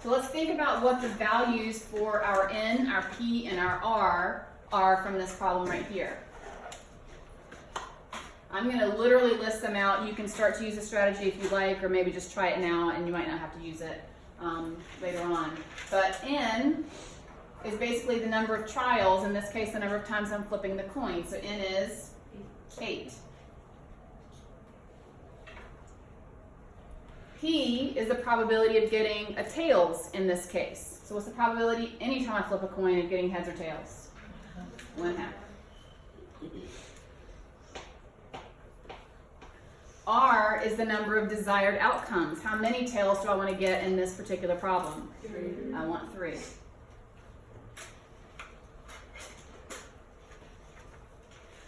So let's think about what the values for our n, our p, and our r are from this problem right here. I'm going to literally list them out. You can start to use the strategy if you like, or maybe just try it now, and you might not have to use it later on. But n is basically the number of trials, in this case the number of times I'm flipping the coin. So n is 8. P is the probability of getting a tails in this case. So what's the probability anytime I flip a coin of getting heads or tails? 1/2. R is the number of desired outcomes. How many tails do I want to get in this particular problem? 3. I want 3.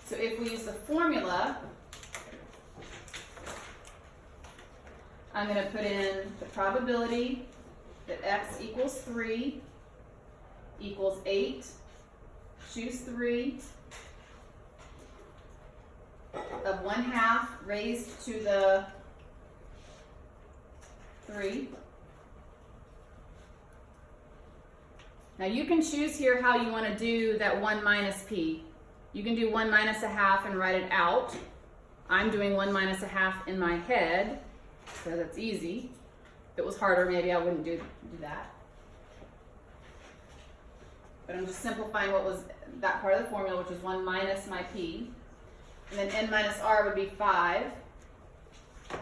So if we use the formula, I'm going to put in the probability that x equals 3 equals 8, choose 3, of 1/2 raised to the 3. Now you can choose here how you want to do that 1 minus p. You can do 1 minus 1/2 and write it out. I'm doing 1 minus 1/2 in my head, so that's easy. If it was harder, maybe I wouldn't do that. But I'm just simplifying what was that part of the formula, which is 1 minus my p. And then n minus r would be 5. Okay,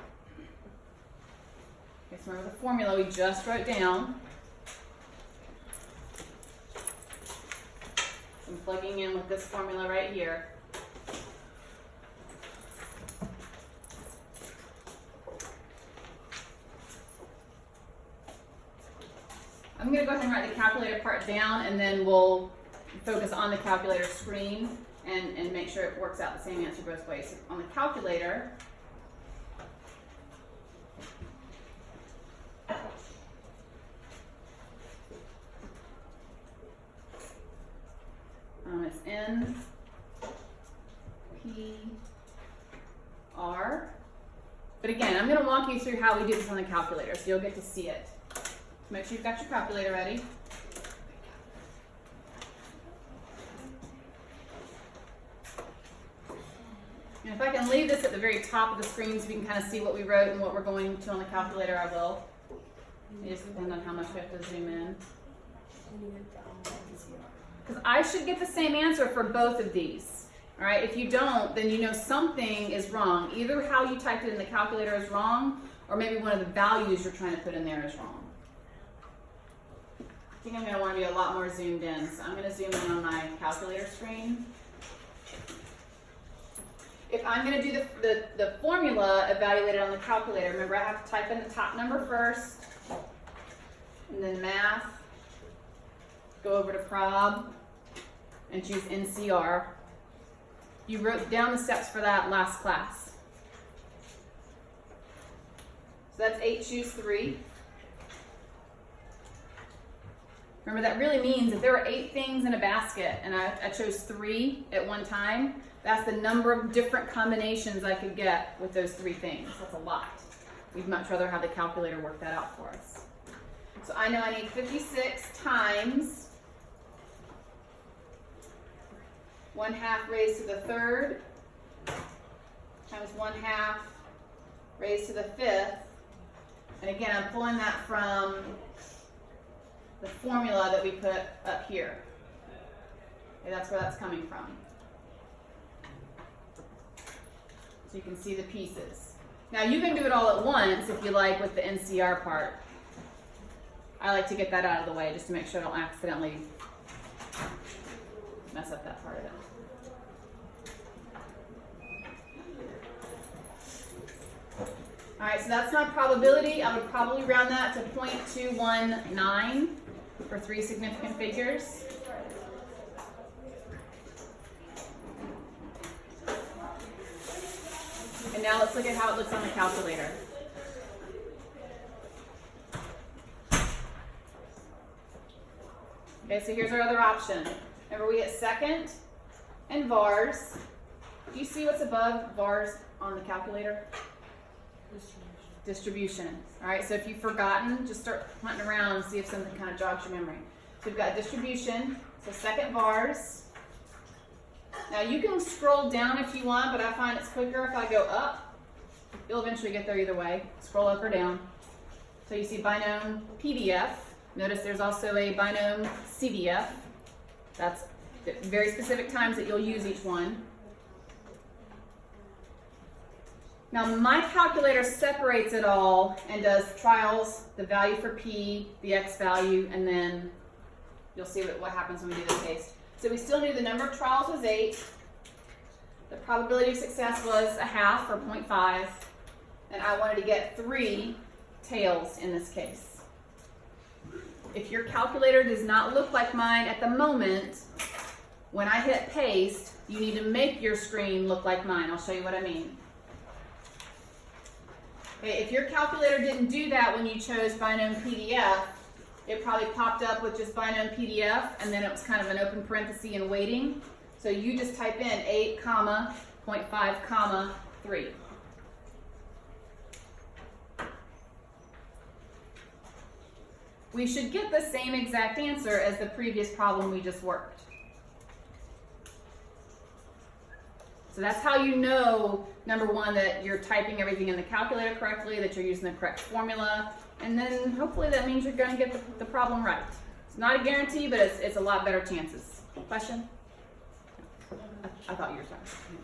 so remember the formula we just wrote down. So I'm plugging in with this formula right here. I'm going to go ahead and write the calculator part down, and then we'll focus on the calculator screen and make sure it works out the same answer both ways. So on the calculator, it's n, p, r. But again, I'm going to walk you through how we do this on the calculator, so you'll get to see it. Make sure you've got your calculator ready. And if I can leave this at the very top of the screen so you can kind of see what we wrote and what we're going to on the calculator, I will. It just depends on how much we have to zoom in. Because I should get the same answer for both of these. All right, if you don't, then you know something is wrong. Either how you typed it in the calculator is wrong, or maybe one of the values you're trying to put in there is wrong. I think I'm going to want to be a lot more zoomed in, so I'm going to zoom in on my calculator screen. If I'm going to do the formula evaluated on the calculator, remember I have to type in the top number first, and then math, go over to prob, and choose NCR. You wrote down the steps for that last class. So that's 8, choose 3. Remember, that really means if there were 8 things in a basket and I chose 3 at one time, that's the number of different combinations I could get with those 3 things. That's a lot. We'd much rather have the calculator work that out for us. So I know I need 56 times 1/2 raised to the 3rd times 1/2 raised to the 5th. And again, I'm pulling that from the formula that we put up here. Okay, that's where that's coming from. So you can see the pieces. Now you can do it all at once if you like with the NCR part. I like to get that out of the way just to make sure I don't accidentally mess up that part of it. All right, so that's my probability. I would probably round that to 0.219 for 3 significant figures. And now let's look at how it looks on the calculator. Okay, so here's our other option. Remember, we hit second and vars. Do you see what's above vars on the calculator? distribution. All right, so if you've forgotten, just start hunting around and see if something kind of jogs your memory. So we've got distribution, so second vars. Now you can scroll down if you want, but I find it's quicker if I go up. You'll eventually get there either way. Scroll up or down. So you see binom PDF. Notice there's also a binom CDF. That's very specific times that you'll use each one. Now my calculator separates it all and does trials, the value for P, the X value, and then you'll see what happens when we do the paste. So we still knew the number of trials was 8. The probability of success was a half or 0.5. And I wanted to get 3 tails in this case. If your calculator does not look like mine at the moment, when I hit paste, you need to make your screen look like mine. I'll show you what I mean. Okay, if your calculator didn't do that when you chose binom PDF, it probably popped up with just binom PDF, and then it was kind of an open parenthesis and waiting. So you just type in 8, 0.5, 3. We should get the same exact answer as the previous problem we just worked. So that's how you know, number one, that you're typing everything in the calculator correctly, that you're using the correct formula, and then hopefully that means you're going to get the problem right. It's not a guarantee, but it's a lot better chances. Question? I thought you were talking.